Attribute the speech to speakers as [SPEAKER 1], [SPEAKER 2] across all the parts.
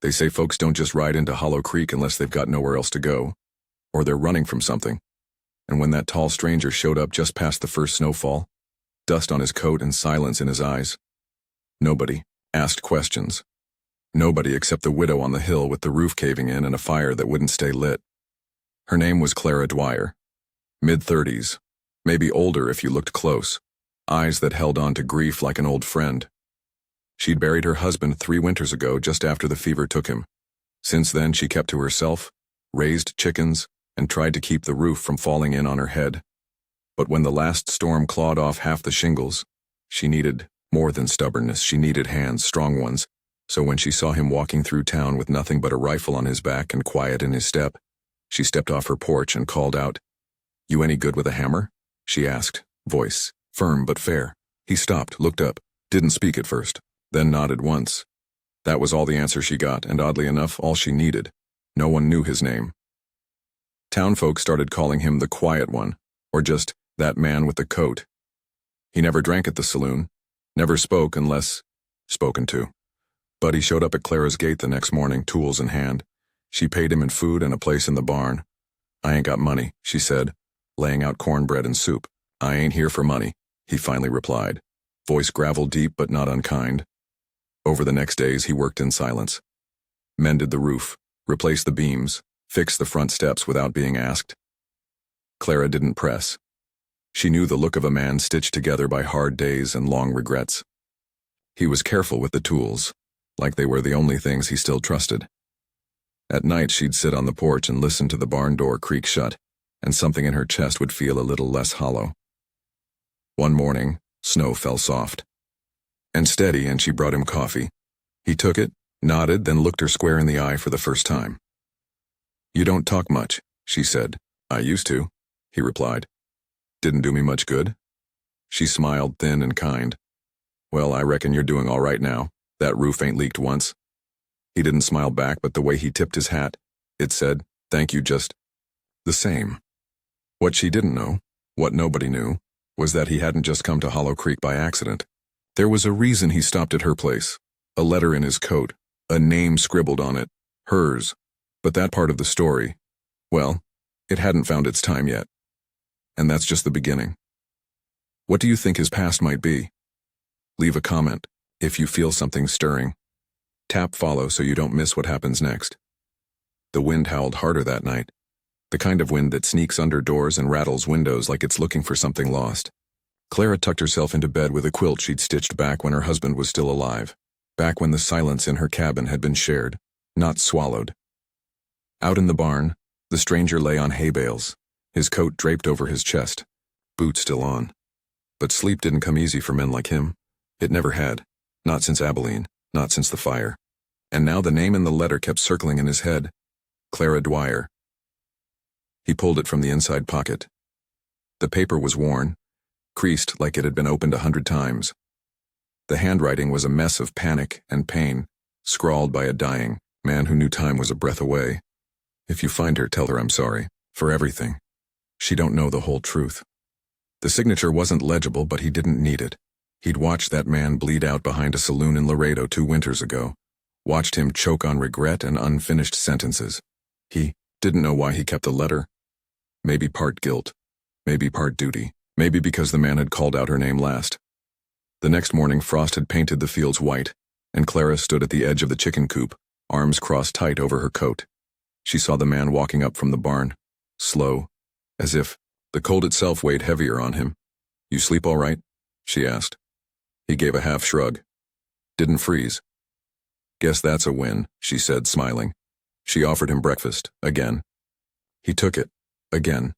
[SPEAKER 1] They say folks don't just ride into Hollow Creek unless they've got nowhere else to go, or they're running from something. And when that tall stranger showed up just past the first snowfall, dust on his coat and silence in his eyes, nobody asked questions. Nobody except the widow on the hill with the roof caving in and a fire that wouldn't stay lit. Her name was Clara Dwyer. Mid-30s, maybe older if you looked close, eyes that held on to grief like an old friend. She'd buried her husband 3 winters ago just after the fever took him. Since then she kept to herself, raised chickens, and tried to keep the roof from falling in on her head. But when the last storm clawed off half the shingles, she needed more than stubbornness. She needed hands, strong ones. So when she saw him walking through town with nothing but a rifle on his back and quiet in his step, she stepped off her porch and called out, "You any good with a hammer?" she asked, voice firm but fair. He stopped, looked up, didn't speak at first, then nodded once. That was all the answer she got, and oddly enough, all she needed. No one knew his name. Townfolk started calling him the Quiet One, or just that man with the coat. He never drank at the saloon, never spoke unless spoken to. But he showed up at Clara's gate the next morning, tools in hand. She paid him in food and a place in the barn. "I ain't got money," she said, laying out cornbread and soup. "I ain't here for money," he finally replied, voice gravel deep but not unkind. Over the next days he worked in silence. Mended the roof, replaced the beams, fixed the front steps without being asked. Clara didn't press. She knew the look of a man stitched together by hard days and long regrets. He was careful with the tools, like they were the only things he still trusted. At night she'd sit on the porch and listen to the barn door creak shut, and something in her chest would feel a little less hollow. One morning, snow fell soft and steady, and she brought him coffee. He took it, nodded, then looked her square in the eye for the first time. "You don't talk much," she said. "I used to," he replied. "Didn't do me much good?" She smiled, thin and kind. "Well, I reckon you're doing all right now. That roof ain't leaked once." He didn't smile back, but the way he tipped his hat, it said, "Thank you, just the same." What she didn't know, what nobody knew, was that he hadn't just come to Hollow Creek by accident. There was a reason he stopped at her place. A letter in his coat, a name scribbled on it, hers. But that part of the story, well, it hadn't found its time yet. And that's just the beginning. What do you think his past might be? Leave a comment if you feel something stirring. Tap follow so you don't miss what happens next. The wind howled harder that night, the kind of wind that sneaks under doors and rattles windows like it's looking for something lost. Clara tucked herself into bed with a quilt she'd stitched back when her husband was still alive, back when the silence in her cabin had been shared, not swallowed. Out in the barn, the stranger lay on hay bales, his coat draped over his chest, boots still on. But sleep didn't come easy for men like him. It never had, not since Abilene, not since the fire. And now the name in the letter kept circling in his head, Clara Dwyer. He pulled it from the inside pocket. The paper was worn, creased like it had been opened 100 times. The handwriting was a mess of panic and pain, scrawled by a dying man who knew time was a breath away. "If you find her, tell her I'm sorry, for everything. She don't know the whole truth." The signature wasn't legible, but he didn't need it. He'd watched that man bleed out behind a saloon in Laredo 2 winters ago, watched him choke on regret and unfinished sentences. He didn't know why he kept the letter. Maybe part guilt, maybe part duty, maybe because the man had called out her name last. The next morning frost had painted the fields white, and Clara stood at the edge of the chicken coop, arms crossed tight over her coat. She saw the man walking up from the barn, slow, as if the cold itself weighed heavier on him. "You sleep all right?" she asked. He gave a half shrug. "Didn't freeze." "Guess that's a win," she said, smiling. She offered him breakfast, again. He took it, again.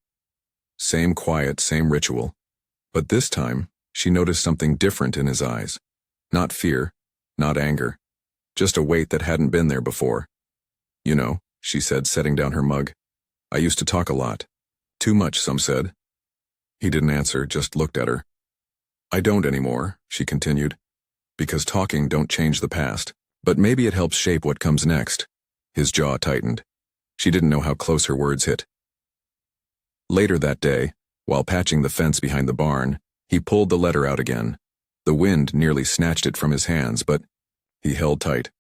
[SPEAKER 1] Same quiet, same ritual. But this time, she noticed something different in his eyes. Not fear, not anger. Just a weight that hadn't been there before. "You know," she said, setting down her mug, "I used to talk a lot. Too much, some said." He didn't answer, just looked at her. "I don't anymore," she continued, "because talking don't change the past, but maybe it helps shape what comes next." His jaw tightened. She didn't know how close her words hit. Later that day, while patching the fence behind the barn, he pulled the letter out again. The wind nearly snatched it from his hands, but he held tight.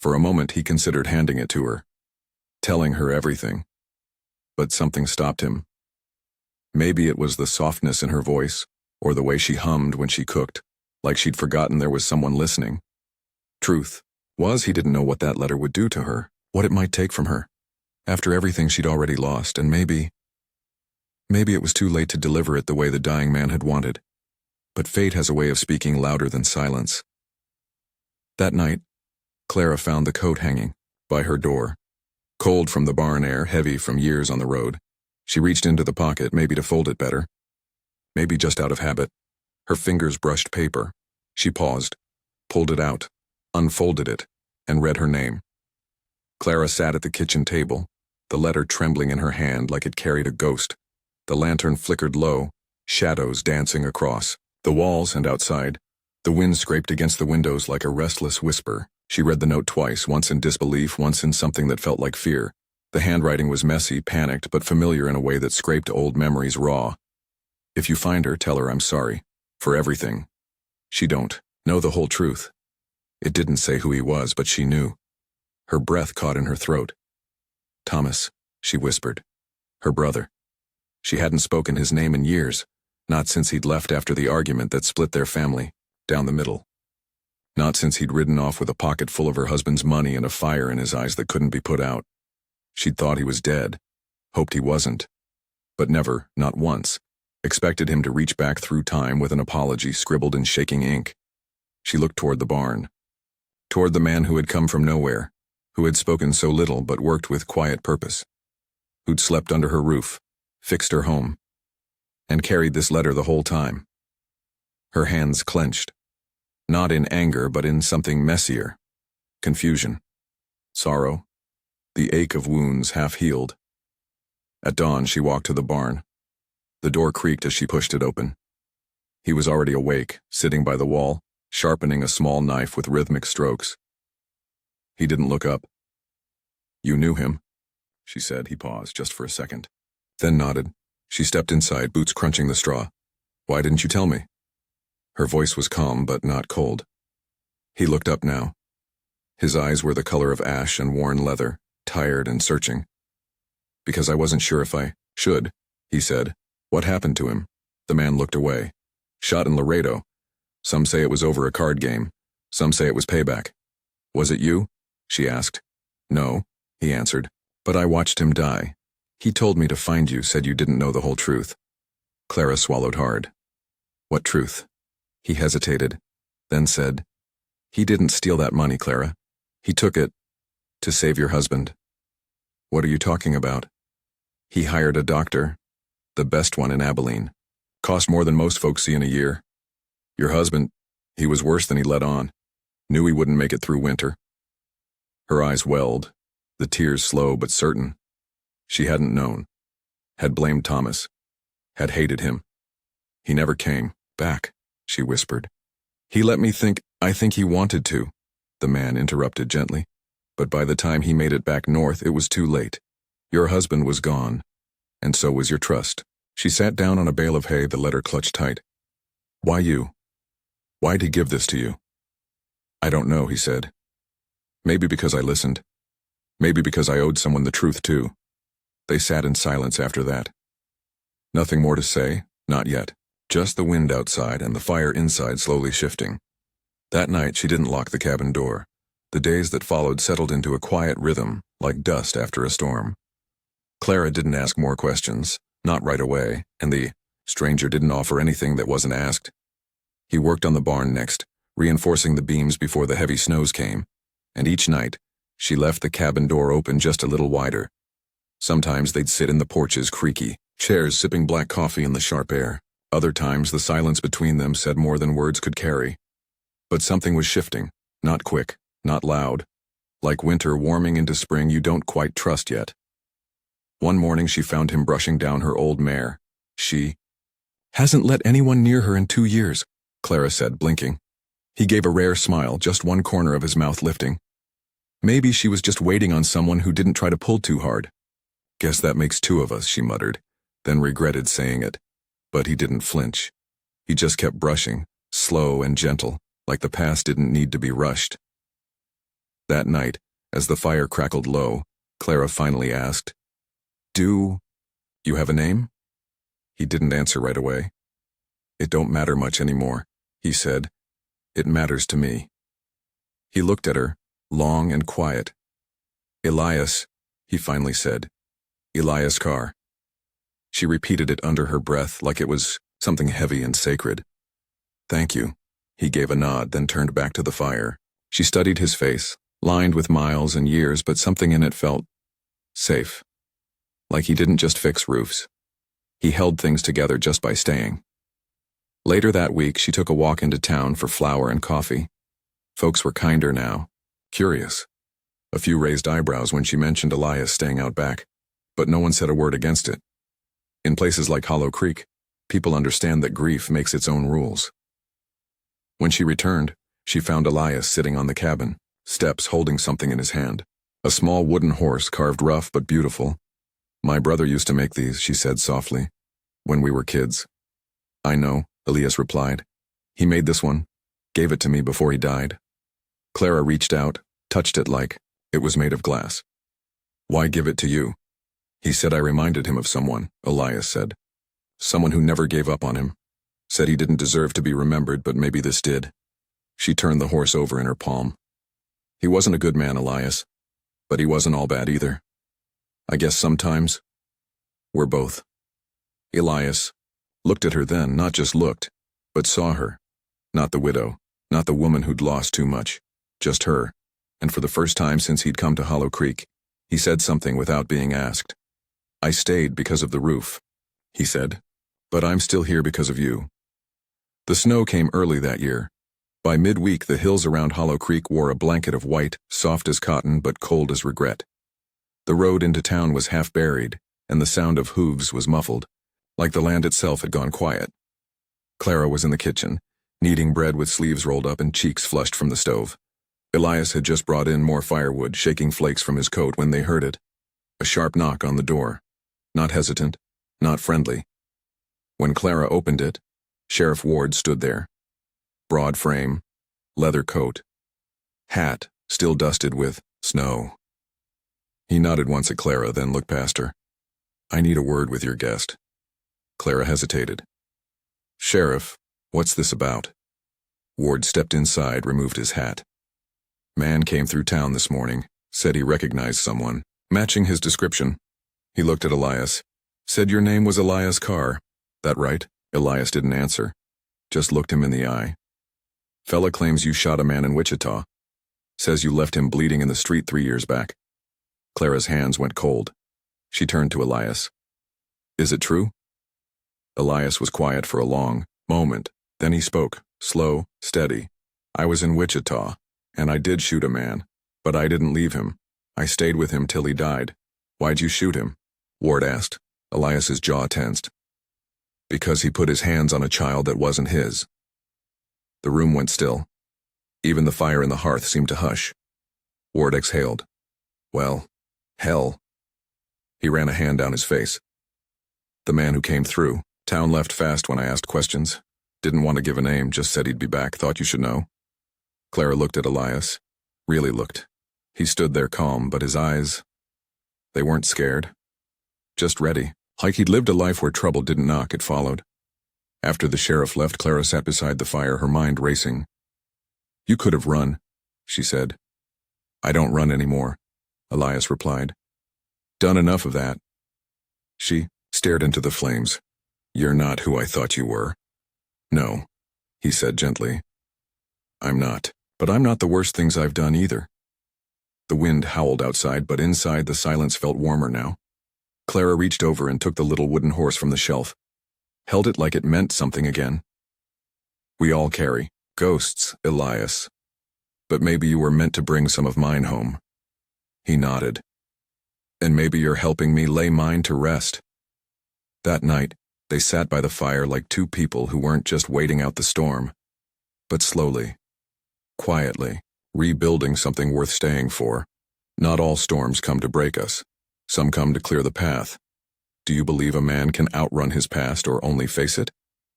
[SPEAKER 1] For a moment he considered handing it to her, telling her everything. But something stopped him. Maybe it was the softness in her voice, or the way she hummed when she cooked, like she'd forgotten there was someone listening. Truth was, he didn't know what that letter would do to her, what it might take from her, after everything she'd already lost, and maybe it was too late to deliver it the way the dying man had wanted. But fate has a way of speaking louder than silence. That night, Clara found the coat hanging by her door. Cold from the barn air, heavy from years on the road. She reached into the pocket, maybe to fold it better. Maybe just out of habit. Her fingers brushed paper. She paused, pulled it out, unfolded it, and read her name. Clara sat at the kitchen table, the letter trembling in her hand like it carried a ghost. The lantern flickered low, shadows dancing across the walls and outside. The wind scraped against the windows like a restless whisper. She read the note twice, once in disbelief, once in something that felt like fear. The handwriting was messy, panicked, but familiar in a way that scraped old memories raw. If you find her, tell her I'm sorry. For everything. She don't know the whole truth. It didn't say who he was, but she knew. Her breath caught in her throat. Thomas, she whispered. Her brother. She hadn't spoken his name in years, not since he'd left after the argument that split their family, down the middle. Not since he'd ridden off with a pocket full of her husband's money and a fire in his eyes that couldn't be put out. She'd thought he was dead, hoped he wasn't, but never, not once, expected him to reach back through time with an apology scribbled in shaking ink. She looked toward the barn, toward the man who had come from nowhere, who had spoken so little but worked with quiet purpose, who'd slept under her roof, fixed her home, and carried this letter the whole time. Her hands clenched. Not in anger, but in something messier. Confusion. Sorrow. The ache of wounds half healed. At dawn, she walked to the barn. The door creaked as she pushed it open. He was already awake, sitting by the wall, sharpening a small knife with rhythmic strokes. He didn't look up. You knew him, she said. He paused just for a second, then nodded. She stepped inside, boots crunching the straw. Why didn't you tell me? Her voice was calm but not cold. He looked up now. His eyes were the color of ash and worn leather, tired and searching. Because I wasn't sure if I should, he said. What happened to him? The man looked away. Shot in Laredo. Some say it was over a card game. Some say it was payback. Was it you? She asked. No, he answered. But I watched him die. He told me to find you, said you didn't know the whole truth. Clara swallowed hard. What truth? He hesitated, then said, He didn't steal that money, Clara. He took it to save your husband. What are you talking about? He hired a doctor, the best one in Abilene. Cost more than most folks see in a year. Your husband, he was worse than he let on. Knew he wouldn't make it through winter. Her eyes welled, the tears slow but certain. She hadn't known. Had blamed Thomas. Had hated him. He never came back, she whispered. He let me think, I think he wanted to, the man interrupted gently. But by the time he made it back north, it was too late. Your husband was gone. And so was your trust. She sat down on a bale of hay, the letter clutched tight. Why you? Why'd he give this to you? I don't know, he said. Maybe because I listened. Maybe because I owed someone the truth too. They sat in silence after that. Nothing more to say, not yet. Just the wind outside and the fire inside slowly shifting. That night she didn't lock the cabin door. The days that followed settled into a quiet rhythm, like dust after a storm. Clara didn't ask more questions, not right away, and the stranger didn't offer anything that wasn't asked. He worked on the barn next, reinforcing the beams before the heavy snows came, and each night, she left the cabin door open just a little wider. Sometimes they'd sit in the porch's creaky chairs sipping black coffee in the sharp air. Other times the silence between them said more than words could carry. But something was shifting, not quick, not loud. Like winter warming into spring you don't quite trust yet. One morning she found him brushing down her old mare. She hasn't let anyone near her in 2 years, Clara said, blinking. He gave a rare smile, just one corner of his mouth lifting. Maybe she was just waiting on someone who didn't try to pull too hard. Guess that makes 2 of us, she muttered, then regretted saying it. But he didn't flinch. He just kept brushing, slow and gentle, like the past didn't need to be rushed. That night, as the fire crackled low, Clara finally asked, "Do you have a name?" He didn't answer right away. "It don't matter much anymore," he said. "It matters to me." He looked at her, long and quiet. "Elias," he finally said. "Elias Carr." She repeated it under her breath like it was something heavy and sacred. "Thank you." He gave a nod, then turned back to the fire. She studied his face, lined with miles and years, but something in it felt safe. Like he didn't just fix roofs. He held things together just by staying. Later that week, she took a walk into town for flour and coffee. Folks were kinder now, curious. A few raised eyebrows when she mentioned Elias staying out back, but no one said a word against it. In places like Hollow Creek, people understand that grief makes its own rules. When she returned, she found Elias sitting on the cabin steps holding something in his hand. A small wooden horse carved rough but beautiful. "My brother used to make these," she said softly, "when we were kids." "I know," Elias replied. "He made this one, gave it to me before he died." Clara reached out, touched it like it was made of glass. "Why give it to you?" "He said I reminded him of someone," Elias said. "Someone who never gave up on him. Said he didn't deserve to be remembered, but maybe this did." She turned the horse over in her palm. "He wasn't a good man, Elias, but he wasn't all bad either. I guess sometimes we're both." Elias looked at her then, not just looked, but saw her. Not the widow, not the woman who'd lost too much, just her. And for the first time since he'd come to Hollow Creek, he said something without being asked. "I stayed because of the roof," he said, "but I'm still here because of you." The snow came early that year. By midweek, the hills around Hollow Creek wore a blanket of white, soft as cotton but cold as regret. The road into town was half buried, and the sound of hooves was muffled, like the land itself had gone quiet. Clara was in the kitchen, kneading bread with sleeves rolled up and cheeks flushed from the stove. Elias had just brought in more firewood, shaking flakes from his coat when they heard it. A sharp knock on the door. Not hesitant, not friendly. When Clara opened it, Sheriff Ward stood there. Broad frame, leather coat, hat still dusted with snow. He nodded once at Clara, then looked past her. "I need a word with your guest." Clara hesitated. "Sheriff, what's this about?" Ward stepped inside, removed his hat. "Man came through town this morning, said he recognized someone, matching his description." He looked at Elias. "Said your name was Elias Carr. That right?" Elias didn't answer, just looked him in the eye. "Fella claims you shot a man in Wichita. Says you left him bleeding in the street 3 years back." Clara's hands went cold. She turned to Elias. "Is it true?" Elias was quiet for a long moment. Then he spoke, slow, steady. "I was in Wichita, and I did shoot a man, but I didn't leave him. I stayed with him till he died." "Why'd you shoot him?" Ward asked. Elias's jaw tensed. "Because he put his hands on a child that wasn't his." The room went still. Even the fire in the hearth seemed to hush. Ward exhaled. "Well, hell." He ran a hand down his face. "The man who came through. Town left fast when I asked questions. Didn't want to give a name, just said he'd be back, thought you should know." Clara looked at Elias. Really looked. He stood there calm, but his eyes, they weren't scared. Just ready. Like he'd lived a life where trouble didn't knock, it followed. After the sheriff left, Clara sat beside the fire, her mind racing. "You could have run," she said. "I don't run anymore," Elias replied. "Done enough of that." She stared into the flames. "You're not who I thought you were." "No," he said gently. "I'm not. But I'm not the worst things I've done either." The wind howled outside, but inside the silence felt warmer now. Clara reached over and took the little wooden horse from the shelf. Held it like it meant something again. "We all carry ghosts, Elias. But maybe you were meant to bring some of mine home." He nodded. "And maybe you're helping me lay mine to rest." That night, they sat by the fire like two people who weren't just waiting out the storm, but slowly, quietly, rebuilding something worth staying for. Not all storms come to break us. Some come to clear the path. Do you believe a man can outrun his past or only face it?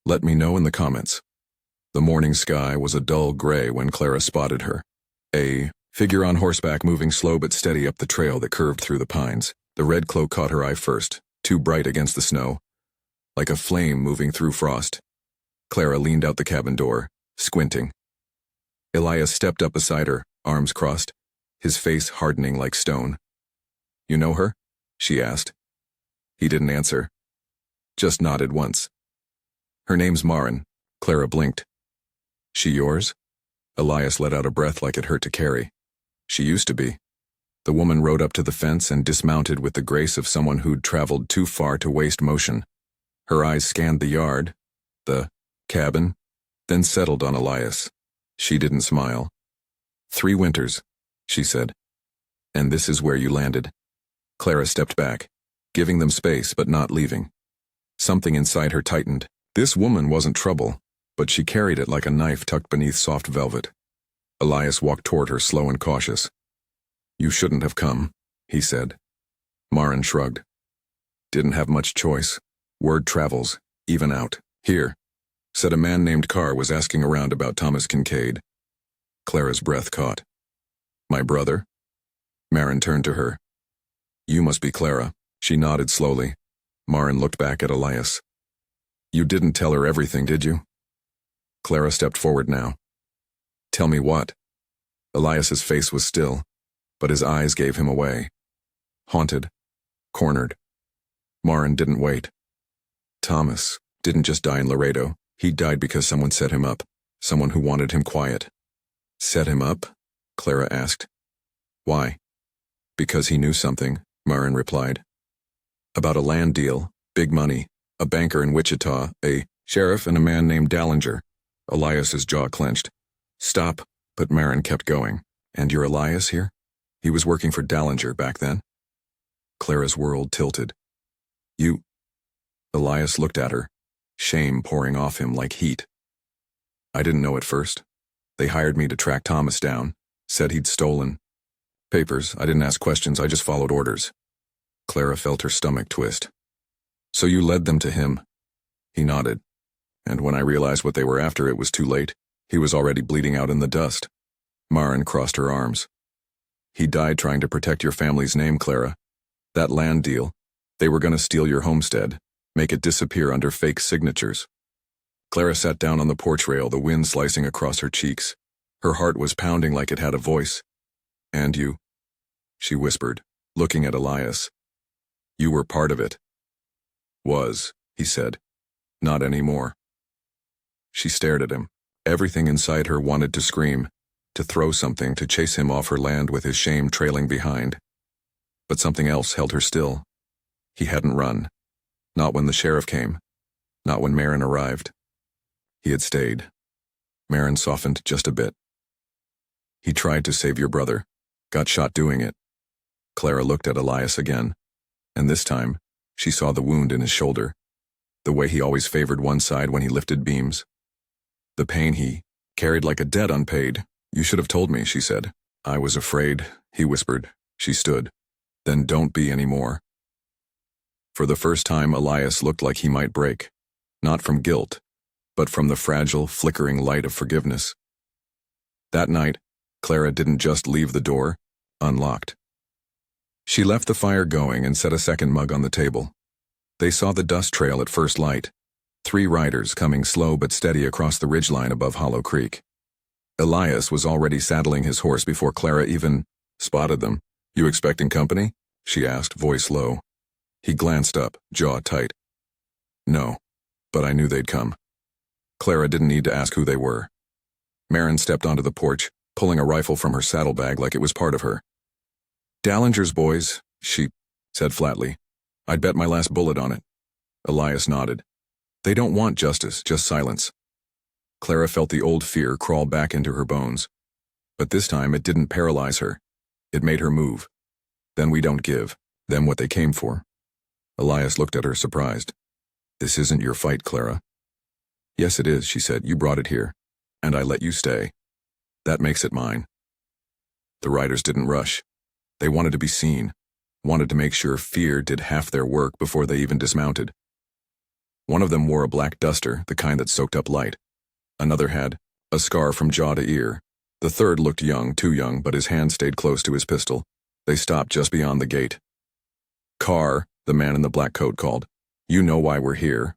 [SPEAKER 1] Let me know in the comments. The morning sky was a dull gray when Clara spotted her. A Figure on horseback moving slow but steady up the trail that curved through the pines. The red cloak caught her eye first, too bright against the snow, like a flame moving through frost. Clara leaned out the cabin door, squinting. Elias stepped up beside her, arms crossed, his face hardening like stone. "You know her?" she asked. He didn't answer, just nodded once. "Her name's Marin." Clara blinked. "She yours?" Elias let out a breath like it hurt to carry. "She used to be." The woman rode up to the fence and dismounted with the grace of someone who'd traveled too far to waste motion. Her eyes scanned the yard, the cabin, then settled on Elias. She didn't smile. "3 winters," she said. "And this is where you landed." Clara stepped back, giving them space but not leaving. Something inside her tightened. This woman wasn't trouble, but she carried it like a knife tucked beneath soft velvet. Elias walked toward her, slow and cautious. "You shouldn't have come," he said. Marin shrugged. "Didn't have much choice. Word travels, even out. Here," said a man named Carr was asking around about Thomas Kincaid. Clara's breath caught. "My brother?" Marin turned to her. "You must be Clara." She nodded slowly. Marin looked back at Elias. "You didn't tell her everything, did you?" Clara stepped forward now. "Tell me what?" Elias's face was still, but his eyes gave him away. Haunted. Cornered. Marin didn't wait. "Thomas didn't just die in Laredo. He died because someone set him up. Someone who wanted him quiet." "Set him up?" Clara asked. "Why?" "Because he knew something," Marin replied. "About a land deal, big money, a banker in Wichita, a sheriff, and a man named Dallinger." Elias's jaw clenched. "Stop," but Marin kept going. "And you're Elias here?" "He was working for Dallinger back then." Clara's world tilted. "You—" Elias looked at her, shame pouring off him like heat. "I didn't know at first. They hired me to track Thomas down, said he'd stolen papers. I didn't ask questions, I just followed orders." Clara felt her stomach twist. "So you led them to him?" He nodded. "And when I realized what they were after, it was too late. He was already bleeding out in the dust." Marin crossed her arms. "He died trying to protect your family's name, Clara. That land deal. They were going to steal your homestead, make it disappear under fake signatures." Clara sat down on the porch rail, the wind slicing across her cheeks. Her heart was pounding like it had a voice. "And you?" she whispered, looking at Elias. "You were part of it." "Was," he said. "Not anymore." She stared at him. Everything inside her wanted to scream, to throw something, to chase him off her land with his shame trailing behind. But something else held her still. He hadn't run. Not when the sheriff came. Not when Marin arrived. He had stayed. Marin softened just a bit. "He tried to save your brother. Got shot doing it." Clara looked at Elias again, and this time, she saw the wound in his shoulder, the way he always favored one side when he lifted beams. The pain he carried like a debt unpaid. "You should have told me," she said. "I was afraid," he whispered. She stood. "Then don't be anymore." For the first time, Elias looked like he might break, not from guilt, but from the fragile, flickering light of forgiveness. That night, Clara didn't just leave the door unlocked. She left the fire going and set a second mug on the table. They saw the dust trail at first light, 3 riders coming slow but steady across the ridgeline above Hollow Creek. Elias was already saddling his horse before Clara even spotted them. "You expecting company?" she asked, voice low. He glanced up, jaw tight. "No, but I knew they'd come." Clara didn't need to ask who they were. Marin stepped onto the porch, pulling a rifle from her saddlebag like it was part of her. "Dallinger's boys," she said flatly. "I'd bet my last bullet on it." Elias nodded. "They don't want justice, just silence." Clara felt the old fear crawl back into her bones. But this time it didn't paralyze her. It made her move. "Then we don't give them what they came for." Elias looked at her, surprised. "This isn't your fight, Clara." "Yes, it is," she said. "You brought it here, and I let you stay. That makes it mine." The riders didn't rush. They wanted to be seen, wanted to make sure fear did half their work before they even dismounted. One of them wore a black duster, the kind that soaked up light. Another had a scar from jaw to ear, The third looked young, too young, but his hand stayed close to his pistol. They stopped just beyond the gate. "Carr," the man in the black coat called. "You know why we're here."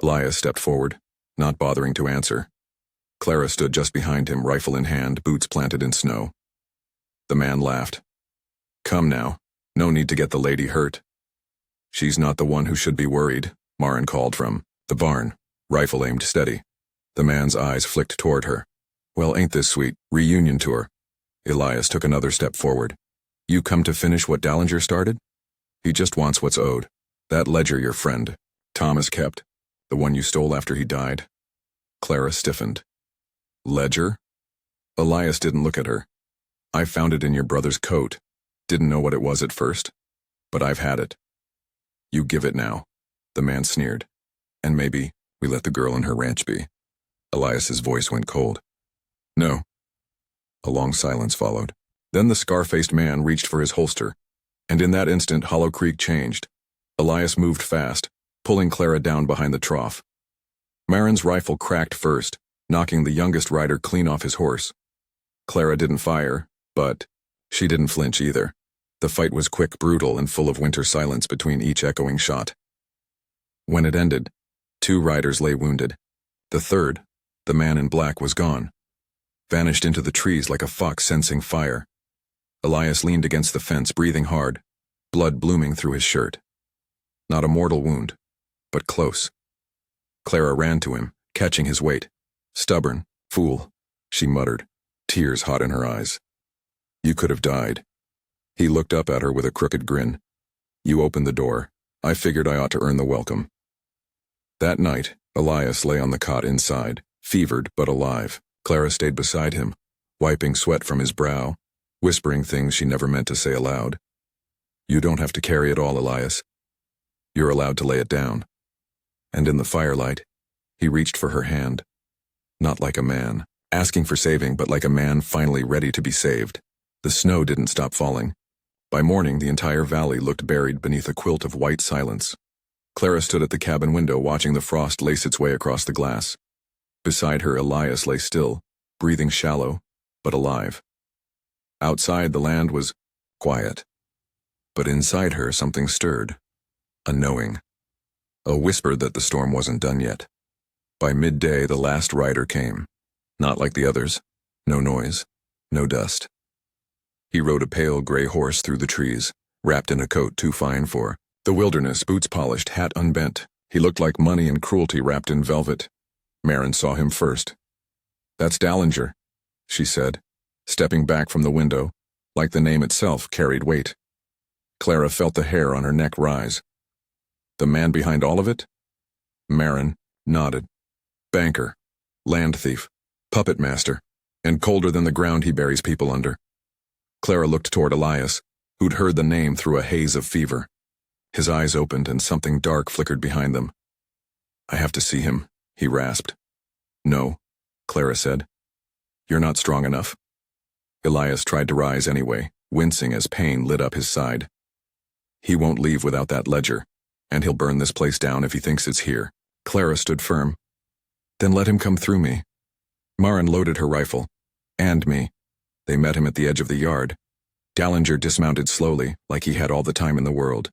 [SPEAKER 1] Elias stepped forward, not bothering to answer. Clara stood just behind him, rifle in hand, boots planted in snow. The man laughed. "Come now, no need to get the lady hurt." "She's not the one who should be worried," Marin called from the barn, rifle aimed steady. The man's eyes flicked toward her. "Well, ain't this sweet, reunion tour?" Elias took another step forward. "You come to finish what Dallinger started?" "He just wants what's owed. That ledger your friend Thomas kept, the one you stole after he died." Clara stiffened. "Ledger?" Elias didn't look at her. "I found it in your brother's coat. Didn't know what it was at first, but I've had it." "You give it now," the man sneered. "And maybe we let the girl and her ranch be." Elias's voice went cold. "No." A long silence followed. Then the scar-faced man reached for his holster, and in that instant Hollow Creek changed. Elias moved fast, pulling Clara down behind the trough. Marin's rifle cracked first, knocking the youngest rider clean off his horse. Clara didn't fire, but she didn't flinch either. The fight was quick, brutal, and full of winter silence between each echoing shot. When it ended, 2 riders lay wounded. The third, the man in black, was gone, vanished into the trees like a fox sensing fire. Elias leaned against the fence, breathing hard, blood blooming through his shirt. Not a mortal wound, but close. Clara ran to him, catching his weight. "Stubborn, fool," she muttered, tears hot in her eyes. "You could have died." He looked up at her with a crooked grin. "You opened the door. I figured I ought to earn the welcome." That night, Elias lay on the cot inside, fevered but alive. Clara stayed beside him, wiping sweat from his brow, whispering things she never meant to say aloud. "You don't have to carry it all, Elias. You're allowed to lay it down." And in the firelight, he reached for her hand. Not like a man, asking for saving, but like a man finally ready to be saved. The snow didn't stop falling. By morning, the entire valley looked buried beneath a quilt of white silence. Clara stood at the cabin window watching the frost lace its way across the glass. Beside her, Elias lay still, breathing shallow, but alive. Outside, the land was quiet. But inside her, something stirred. A knowing. A whisper that the storm wasn't done yet. By midday, the last rider came. Not like the others. No noise. No dust. He rode a pale gray horse through the trees, wrapped in a coat too fine for the wilderness, boots polished, hat unbent. He looked like money and cruelty wrapped in velvet. Marin saw him first. "That's Dallinger," she said, stepping back from the window, like the name itself carried weight. Clara felt the hair on her neck rise. "The man behind all of it?" Marin nodded. "Banker, land thief, puppet master, and colder than the ground he buries people under." Clara looked toward Elias, who'd heard the name through a haze of fever. His eyes opened and something dark flickered behind them. "I have to see him," he rasped. "No," Clara said. "You're not strong enough." Elias tried to rise anyway, wincing as pain lit up his side. "He won't leave without that ledger, and he'll burn this place down if he thinks it's here." Clara stood firm. "Then let him come through me." Marin loaded her rifle. "And me." They met him at the edge of the yard. Dallinger dismounted slowly, like he had all the time in the world.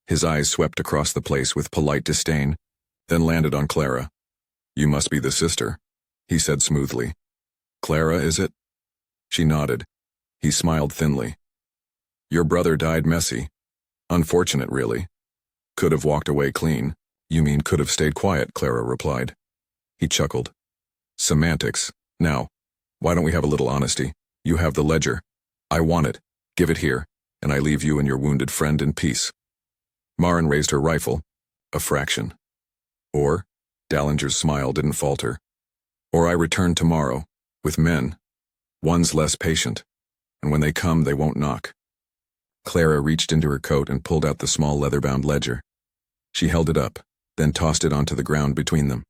[SPEAKER 1] His eyes swept across the place with polite disdain, then landed on Clara. "You must be the sister," he said smoothly. "Clara, is it?" She nodded. He smiled thinly. "Your brother died messy. Unfortunate, really. Could have walked away clean." "You mean could have stayed quiet," Clara replied. He chuckled. "Semantics. Now, why don't we have a little honesty? You have the ledger. I want it. Give it here, and I leave you and your wounded friend in peace." Marin raised her rifle. "A fraction." "Or," Dallinger's smile didn't falter, "or I return tomorrow, with men. One's less patient, and when they come, they won't knock." Clara reached into her coat and pulled out the small leather-bound ledger. She held it up, then tossed it onto the ground between them.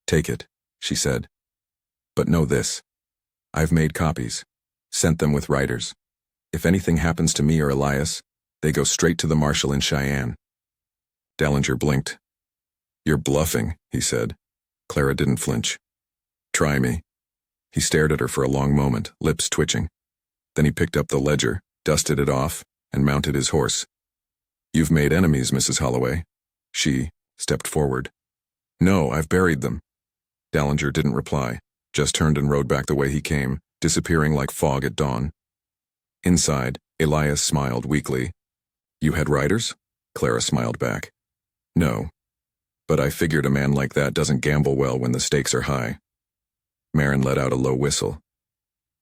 [SPEAKER 1] "Take it," she said. "But know this. I've made copies, sent them with writers. If anything happens to me or Elias, they go straight to the marshal in Cheyenne." Dallinger blinked. "You're bluffing," he said. Clara didn't flinch. "Try me." He stared at her for a long moment, lips twitching. Then he picked up the ledger, dusted it off, and mounted his horse. "You've made enemies, Mrs. Holloway." She stepped forward. "No, I've buried them." Dallinger didn't reply, just turned and rode back the way he came, disappearing like fog at dawn. Inside, Elias smiled weakly. "You had riders?" Clara smiled back. "No. But I figured a man like that doesn't gamble well when the stakes are high." Marin let out a low whistle.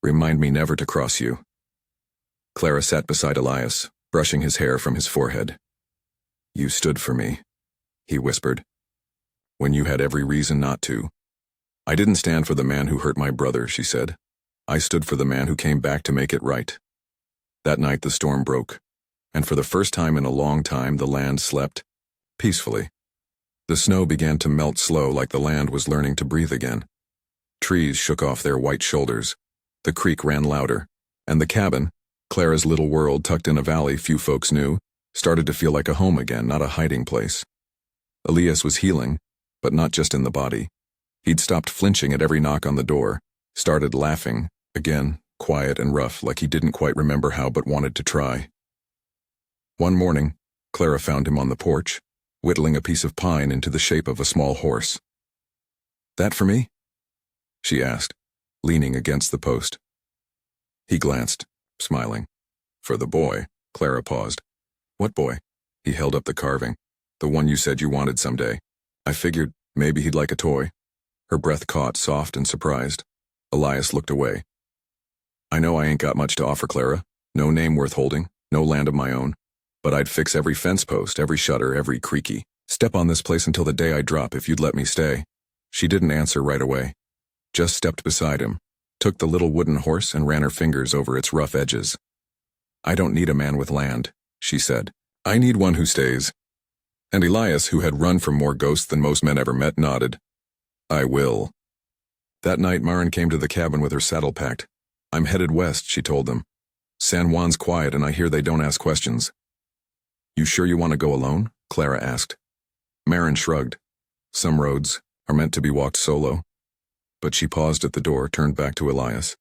[SPEAKER 1] "Remind me never to cross you." Clara sat beside Elias, brushing his hair from his forehead. "You stood for me," he whispered, "when you had every reason not to." "I didn't stand for the man who hurt my brother," she said. "I stood for the man who came back to make it right." That night the storm broke, and for the first time in a long time the land slept peacefully. The snow began to melt slow, like the land was learning to breathe again. Trees shook off their white shoulders. The creek ran louder, and the cabin, Clara's little world tucked in a valley few folks knew, started to feel like a home again, not a hiding place. Elias was healing, but not just in the body. He'd stopped flinching at every knock on the door, started laughing, again, quiet and rough, like he didn't quite remember how but wanted to try. One morning, Clara found him on the porch, whittling a piece of pine into the shape of a small horse. "That for me?" she asked, leaning against the post. He glanced, smiling. "For the boy." Clara paused. "What boy?" He held up the carving. "The one you said you wanted someday. I figured maybe he'd like a toy." Her breath caught, soft and surprised. Elias looked away. "I know I ain't got much to offer, Clara. No name worth holding, no land of my own. But I'd fix every fence post, every shutter, every creaky. Step on this place until the day I drop if you'd let me stay." She didn't answer right away. Just stepped beside him, took the little wooden horse and ran her fingers over its rough edges. "I don't need a man with land," she said. "I need one who stays." And Elias, who had run from more ghosts than most men ever met, nodded. "I will." That night Marin came to the cabin with her saddle packed. "I'm headed west," she told them. "San Juan's quiet and I hear they don't ask questions." "You sure you want to go alone?" Clara asked. Marin shrugged. "Some roads are meant to be walked solo." But she paused at the door, turned back to Elias.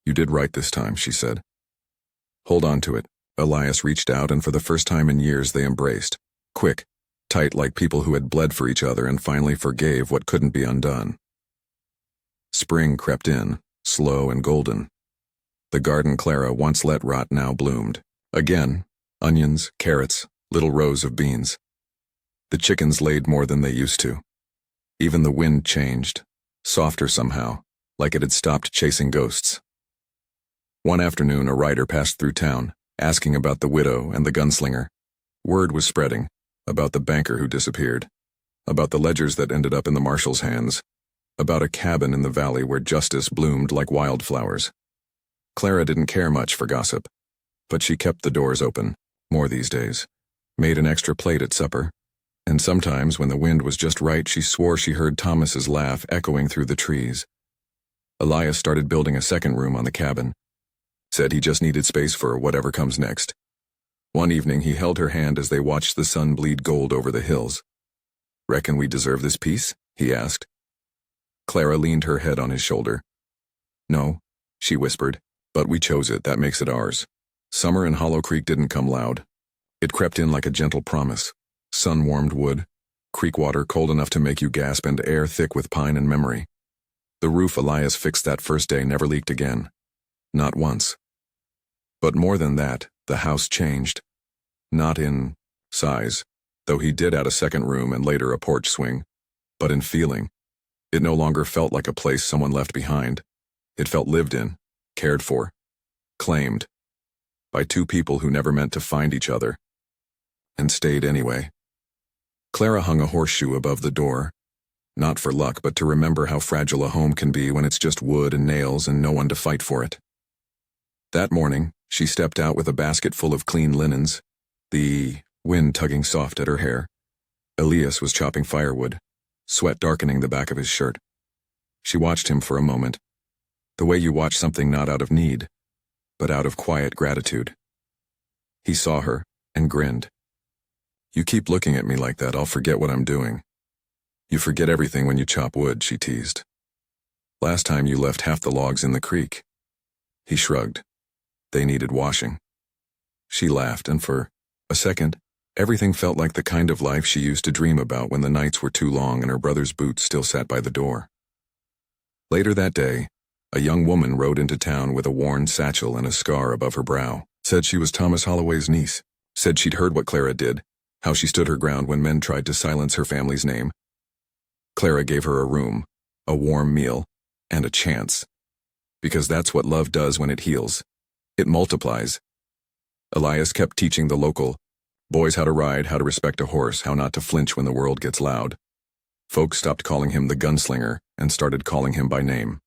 [SPEAKER 1] "You did right this time," she said. "Hold on to it." Elias reached out, and for the first time in years they embraced. Quick, tight, like people who had bled for each other and finally forgave what couldn't be undone. Spring crept in, slow and golden. The garden Clara once let rot now bloomed. Again, onions, carrots, little rows of beans. The chickens laid more than they used to. Even the wind changed, softer somehow, like it had stopped chasing ghosts. One afternoon a rider passed through town, asking about the widow and the gunslinger. Word was spreading, about the banker who disappeared, about the ledgers that ended up in the marshal's hands, about a cabin in the valley where justice bloomed like wildflowers. Clara didn't care much for gossip, but she kept the doors open, more these days, made an extra plate at supper, and sometimes when the wind was just right she swore she heard Thomas's laugh echoing through the trees. Elias started building a second room on the cabin. Said he just needed space for whatever comes next. One evening he held her hand as they watched the sun bleed gold over the hills. "Reckon we deserve this peace?" he asked. Clara leaned her head on his shoulder. "No," she whispered, "but we chose it, that makes it ours." Summer in Hollow Creek didn't come loud. It crept in like a gentle promise. Sun-warmed wood, creek water cold enough to make you gasp, and air thick with pine and memory. The roof Elias fixed that first day never leaked again. Not once. But more than that, the house changed. Not in size, though he did add a second room and later a porch swing, but in feeling. It no longer felt like a place someone left behind. It felt lived in, cared for, claimed, by two people who never meant to find each other, and stayed anyway. Clara hung a horseshoe above the door, not for luck, but to remember how fragile a home can be when it's just wood and nails and no one to fight for it. That morning, she stepped out with a basket full of clean linens, the wind tugging soft at her hair. Elias was chopping firewood, sweat darkening the back of his shirt. She watched him for a moment, the way you watch something not out of need, but out of quiet gratitude. He saw her and grinned. "You keep looking at me like that, I'll forget what I'm doing." "You forget everything when you chop wood," she teased. Last time you left half the logs in the creek. He shrugged. They needed washing. She laughed, and for a second, everything felt like the kind of life she used to dream about when the nights were too long and her brother's boots still sat by the door. Later that day, a young woman rode into town with a worn satchel and a scar above her brow. Said she was Thomas Holloway's niece. Said she'd heard what Clara did, how she stood her ground when men tried to silence her family's name. Clara gave her a room, a warm meal, and a chance. Because that's what love does when it heals. It multiplies. Elias kept teaching the local boys how to ride, how to respect a horse, how not to flinch when the world gets loud. Folks stopped calling him the Gunslinger and started calling him by name.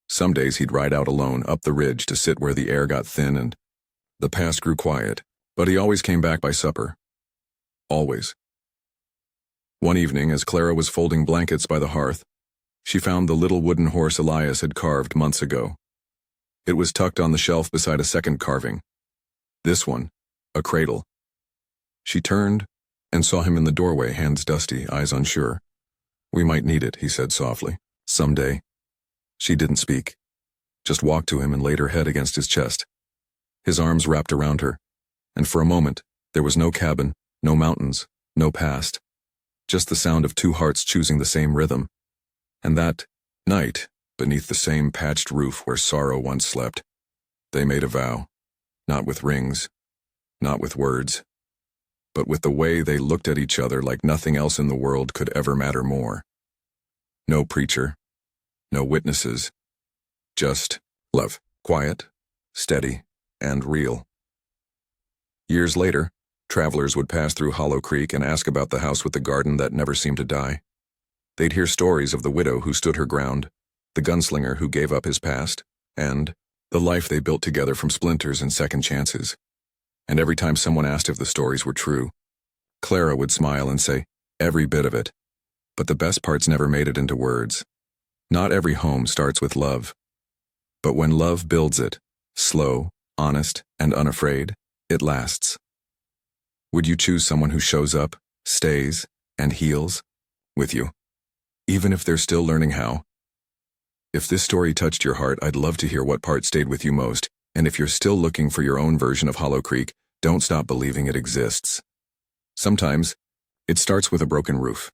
[SPEAKER 1] Some days he'd ride out alone up the ridge to sit where the air got thin and the past grew quiet, but he always came back by supper. Always. One evening, as Clara was folding blankets by the hearth, she found the little wooden horse Elias had carved months ago. It was tucked on the shelf beside a second carving. This one, a cradle. She turned and saw him in the doorway, hands dusty, eyes unsure. "We might need it," he said softly. "Someday." She didn't speak, just walked to him and laid her head against his chest. His arms wrapped around her, and for a moment, there was no cabin, no mountains, no past, just the sound of two hearts choosing the same rhythm. And that night, beneath the same patched roof where sorrow once slept, they made a vow, not with rings, not with words, but with the way they looked at each other like nothing else in the world could ever matter more. No preacher, no witnesses, just love, quiet, steady, and real. Years later, travelers would pass through Hollow Creek and ask about the house with the garden that never seemed to die. They'd hear stories of the widow who stood her ground, the gunslinger who gave up his past, and the life they built together from splinters and second chances. And every time someone asked if the stories were true, Clara would smile and say, "Every bit of it. But the best parts never made it into words. Not every home starts with love. But when love builds it, slow, honest, and unafraid, it lasts." Would you choose someone who shows up, stays, and heals with you, even if they're still learning how? If this story touched your heart, I'd love to hear what part stayed with you most, and if you're still looking for your own version of Hollow Creek, don't stop believing it exists. Sometimes, it starts with a broken roof.